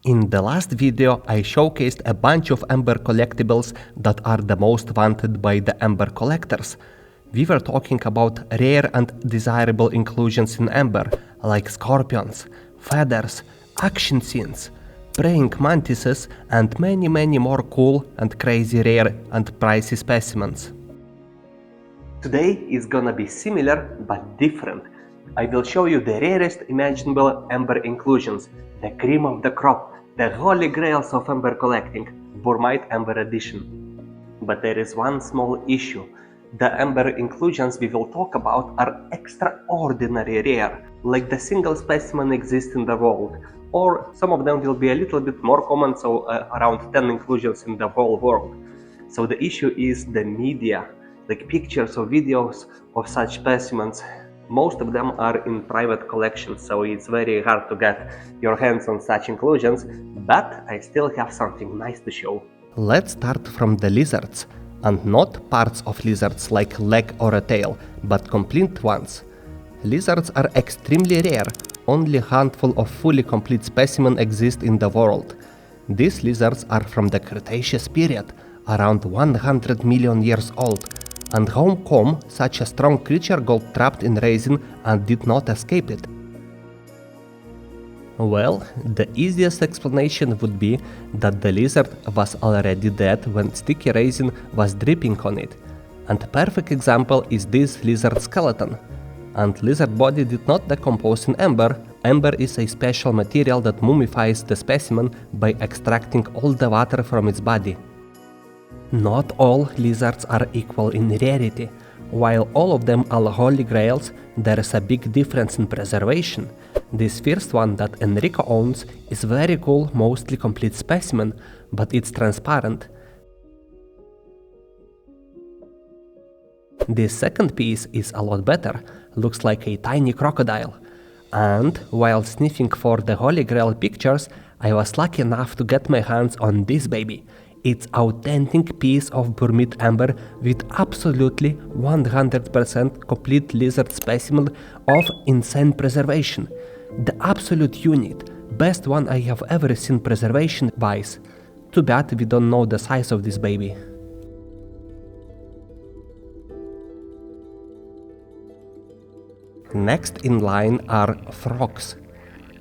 In the last video, I showcased a bunch of amber collectibles that are the most wanted by the amber collectors. We were talking about rare and desirable inclusions in amber, like scorpions, feathers, action scenes, praying mantises, and many more cool and crazy rare and pricey specimens. Today is gonna be similar but different. I will show you the rarest imaginable amber inclusions, the cream of the crop, the holy grails of amber collecting, Burmite Amber edition. But there is one small issue. The amber inclusions we will talk about are extraordinarily rare, like the single specimen exists in the world, or some of them will be a little bit more common, so around 10 inclusions in the whole world. So the issue is the media, like pictures or videos of such specimens. Most of them are in private collections, so it's very hard to get your hands on such inclusions, but I still have something nice to show. Let's start from the lizards, and not parts of lizards like leg or a tail, but complete ones. Lizards are extremely rare, only a handful of fully complete specimens exist in the world. These lizards are from the Cretaceous period, around 100 million years old, and how come such a strong creature got trapped in resin and did not escape it? Well, the easiest explanation would be that the lizard was already dead when sticky resin was dripping on it. And a perfect example is this lizard skeleton. And lizard body did not decompose in amber. Amber is a special material that mummifies the specimen by extracting all the water from its body. Not all lizards are equal in rarity. While all of them are holy grails, there is a big difference in preservation. This first one that Enrico owns is very cool, mostly complete specimen, but it's transparent. This second piece is a lot better, looks like a tiny crocodile. And while sniffing for the holy grail pictures, I was lucky enough to get my hands on this baby. It's authentic piece of Burmite Amber with absolutely 100% complete lizard specimen of insane preservation. The absolute unit, best one I have ever seen preservation-wise. Too bad we don't know the size of this baby. Next in line are frogs.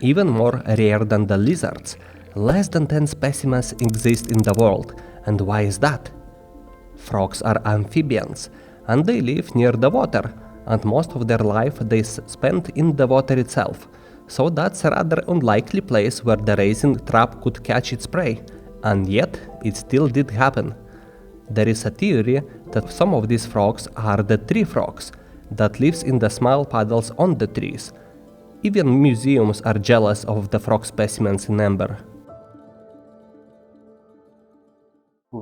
Even more rare than the lizards. Less than 10 specimens exist in the world, and why is that? Frogs are amphibians, and they live near the water, and most of their life they spend in the water itself, so that's a rather unlikely place where the resin trap could catch its prey, and yet it still did happen. There is a theory that some of these frogs are the tree frogs, that lives in the small puddles on the trees. Even museums are jealous of the frog specimens in amber.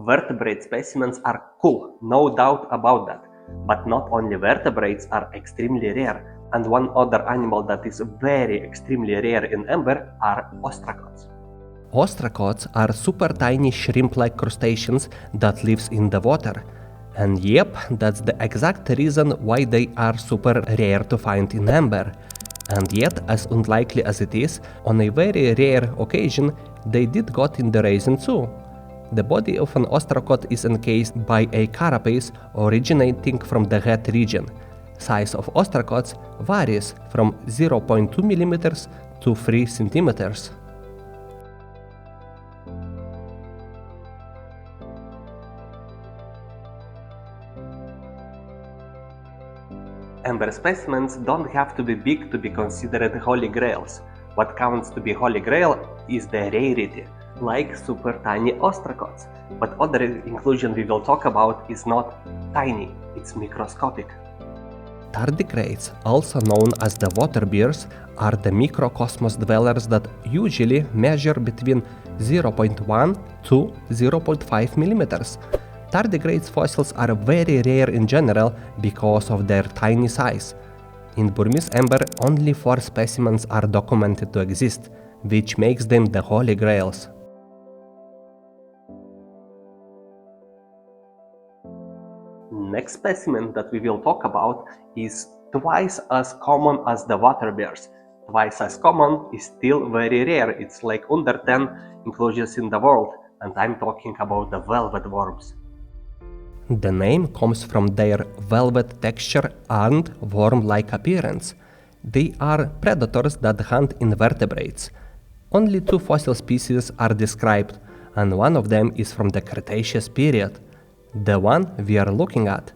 Vertebrate specimens are cool, no doubt about that. But not only vertebrates are extremely rare, and one other animal that is very extremely rare in amber are ostracods. Ostracods are super tiny shrimp-like crustaceans that lives in the water. And yep, that's the exact reason why they are super rare to find in amber. And yet, as unlikely as it is, on a very rare occasion, they did got in the resin too. The body of an ostracod is encased by a carapace originating from the head region. Size of ostracods varies from 0.2 mm to 3 cm. Amber specimens don't have to be big to be considered holy grails. What counts to be holy grail is the rarity, like super tiny ostracods. But other inclusion we will talk about is not tiny, it's microscopic. Tardigrades, also known as the water bears, are the microcosmos dwellers that usually measure between 0.1 to 0.5 mm. Tardigrades fossils are very rare in general because of their tiny size. In Burmese amber, only 4 specimens are documented to exist, which makes them the holy grails. Next specimen that we will talk about is twice as common as the water bears, twice as common, is still very rare. It's like under 10 inclusions in the world, and I'm talking about the velvet worms. The name comes from their velvet texture and worm-like appearance. They are predators that hunt invertebrates. Only 2 fossil species are described, and one of them is from the Cretaceous period, the one we are looking at.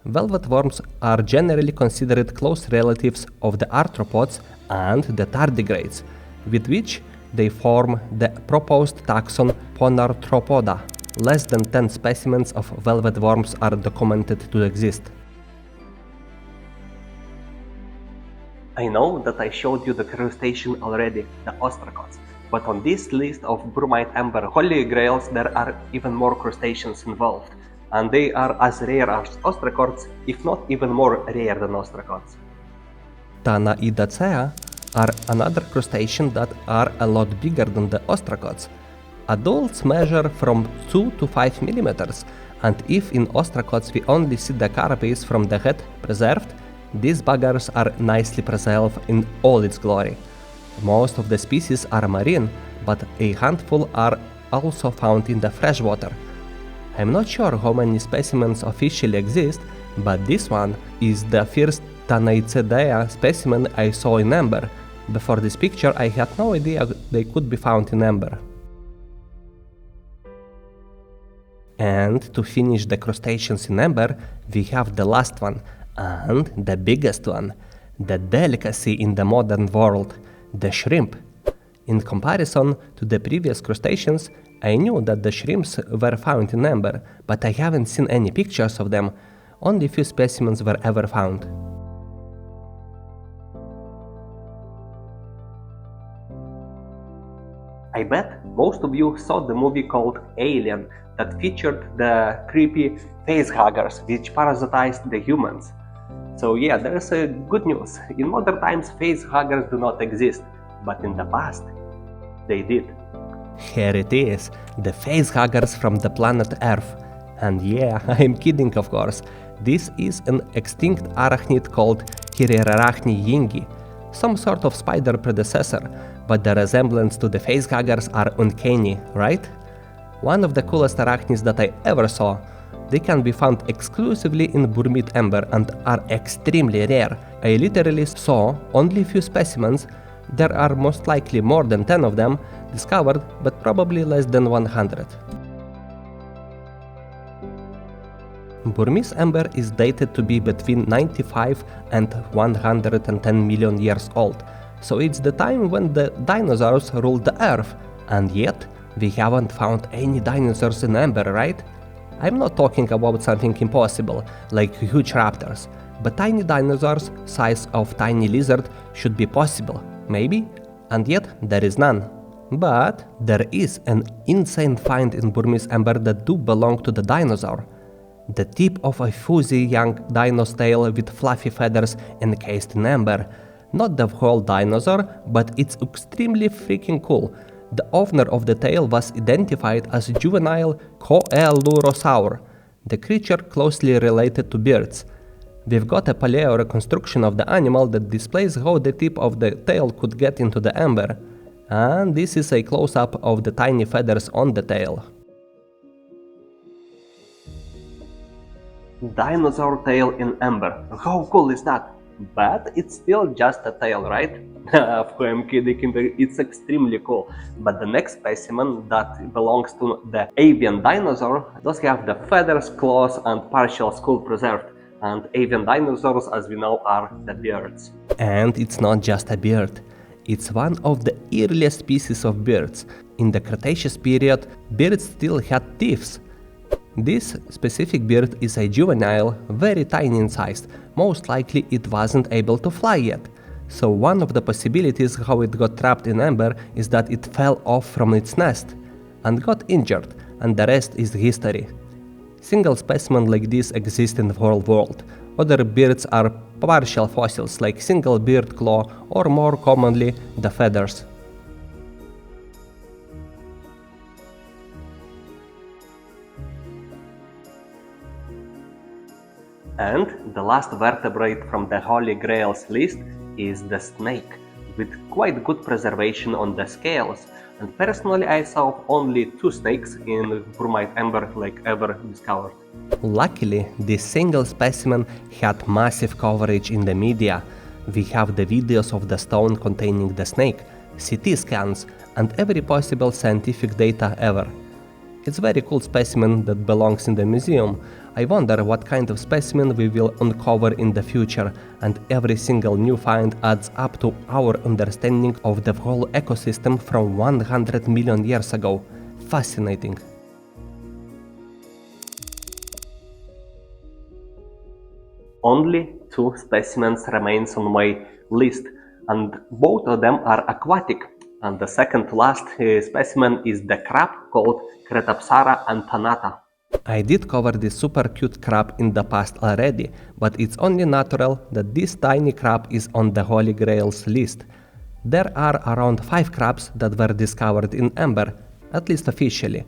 Velvet worms are generally considered close relatives of the arthropods and the tardigrades, with which they form the proposed taxon Ponarthropoda. Less than 10 specimens of velvet worms are documented to exist. I know that I showed you the crustacean already, the ostracods, but on this list of Burmite Amber holy grails there are even more crustaceans involved, and they are as rare as ostracods, if not even more rare than ostracods. Tanaidacea are another crustacean that are a lot bigger than the ostracods. Adults measure from 2 to 5 millimeters, and if in ostracods we only see the carapace from the head preserved, these buggers are nicely preserved in all its glory. Most of the species are marine, but a handful are also found in the freshwater. I'm not sure how many specimens officially exist, but this one is the first Tanaidacea specimen I saw in amber. Before this picture I had no idea they could be found in amber. And to finish the crustaceans in amber, we have the last one, and the biggest one, the delicacy in the modern world, the shrimp. In comparison to the previous crustaceans, I knew that the shrimps were found in amber, but I haven't seen any pictures of them. Only few specimens were ever found. I bet most of you saw the movie called Alien that featured the creepy facehuggers which parasitized the humans. So yeah, there is a good news. In modern times facehuggers do not exist, but in the past they did. Here it is, the facehuggers from the planet Earth. And yeah, I'm kidding of course. This is an extinct arachnid called Hirerarachni yingi, some sort of spider predecessor, but the resemblance to the facehuggers are uncanny, right? One of the coolest arachnids that I ever saw. They can be found exclusively in Burmite Amber and are extremely rare. I literally saw only few specimens. There are most likely more than 10 of them discovered, but probably less than 100. Burmese amber is dated to be between 95 and 110 million years old, so it's the time when the dinosaurs ruled the earth, and yet we haven't found any dinosaurs in amber, right? I'm not talking about something impossible, like huge raptors, but tiny dinosaurs, size of tiny lizard, should be possible, maybe? And yet there is none. But there is an insane find in Burmese amber that do belong to the dinosaur. The tip of a fuzzy young dino's tail with fluffy feathers encased in amber. Not the whole dinosaur, but it's extremely freaking cool. The owner of the tail was identified as juvenile Coelurosaur, the creature closely related to birds. We've got a paleo reconstruction of the animal that displays how the tip of the tail could get into the amber. And this is a close-up of the tiny feathers on the tail. Dinosaur tail in amber. How cool is that? But it's still just a tail, right? Of course, I'm kidding, it's extremely cool. But the next specimen that belongs to the avian dinosaur does have the feathers, claws and partial skull preserved. And avian dinosaurs, as we know, are the birds. And it's not just a bird. It's one of the earliest species of birds. In the Cretaceous period, birds still had teeth. This specific bird is a juvenile, very tiny in size. Most likely it wasn't able to fly yet. So one of the possibilities how it got trapped in amber is that it fell off from its nest and got injured, and the rest is history. Single specimen like this exist in the whole world. Other birds are partial fossils like single bird claw or more commonly the feathers. And the last vertebrate from the Holy Grails list is the snake. with quite good preservation on the scales. And personally I saw only 2 snakes in Burmite Amber like ever discovered. Luckily, this single specimen had massive coverage in the media. We have the videos of the stone containing the snake, CT scans, and every possible scientific data ever. It's a very cool specimen that belongs in the museum. I wonder what kind of specimen we will uncover in the future, and every single new find adds up to our understanding of the whole ecosystem from 100 million years ago. Fascinating. Only 2 specimens remains on my list, and both of them are aquatic. And the second to last specimen is the crab called Cretapsara antanata. I did cover this super cute crab in the past already, but it's only natural that this tiny crab is on the Holy Grails list. There are around 5 crabs that were discovered in Amber, at least officially,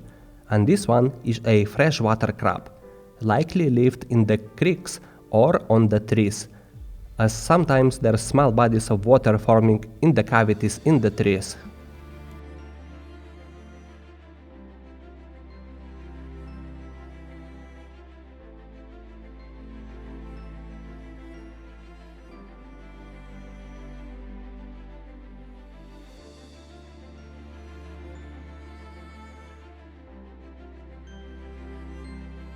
and this one is a freshwater crab, likely lived in the creeks or on the trees, as sometimes there are small bodies of water forming in the cavities in the trees.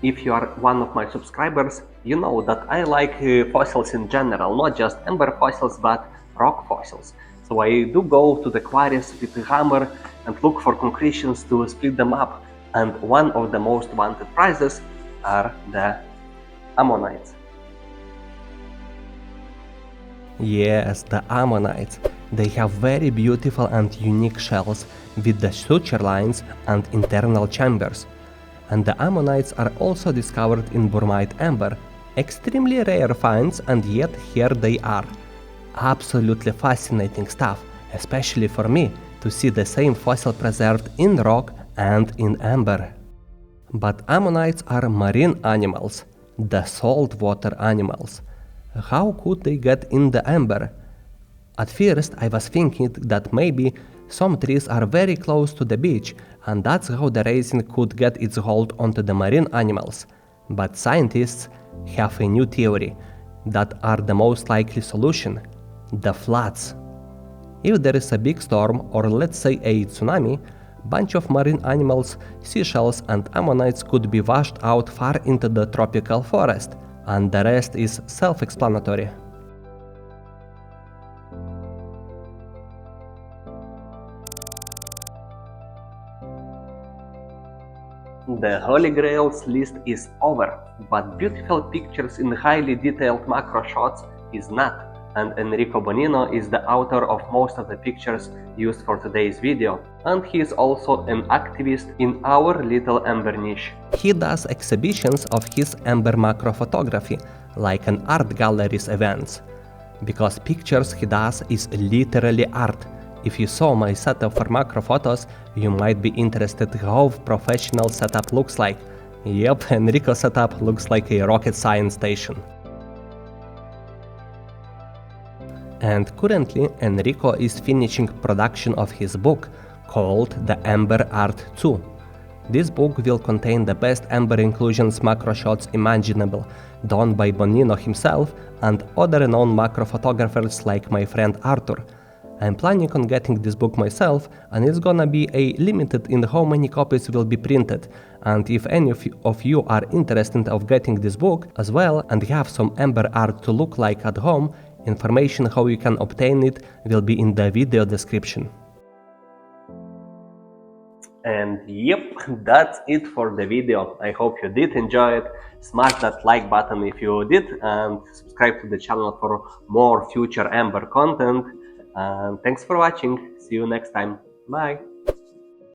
If you are one of my subscribers, you know that I like fossils in general, not just amber fossils but rock fossils. So I do go to the quarries with a hammer and look for concretions to split them up, and one of the most wanted prizes are the ammonites. Yes, the ammonites. They have very beautiful and unique shells with the suture lines and internal chambers. And the ammonites are also discovered in Burmite Amber, extremely rare finds, and yet here they are. Absolutely fascinating stuff, especially for me, to see the same fossil preserved in rock and in amber. But ammonites are marine animals, the saltwater animals. How could they get in the amber? At first I was thinking that maybe some trees are very close to the beach, and that's how the resin could get its hold onto the marine animals. But scientists have a new theory that are the most likely solution: the floods. If there is a big storm, or let's say a tsunami, bunch of marine animals, seashells and ammonites could be washed out far into the tropical forest, and the rest is self-explanatory. The Holy Grails list is over, but beautiful pictures in highly detailed macro shots is not, and Enrico-Bonino is the author of most of the pictures used for today's video, and he is also an activist in our little amber niche. He does exhibitions of his amber macro photography, like an art galleries events, because pictures he does is literally art. If you saw my setup for macro photos, you might be interested how professional setup looks like. Yep, Enrico's setup looks like a rocket science station. And currently Enrico is finishing production of his book, called The Amber Art 2. This book will contain the best amber inclusions macro shots imaginable, done by Bonino himself and other known macro photographers like my friend Arthur. I'm planning on getting this book myself, and it's gonna be a limited in how many copies will be printed, and if any of you are interested of getting this book as well and have some amber art to look like at home, information how you can obtain it will be in the video description. And yep, that's it for the video. I hope you did enjoy it. Smash that like button if you did, and subscribe to the channel for more future amber content. And thanks for watching. See you next time. Bye.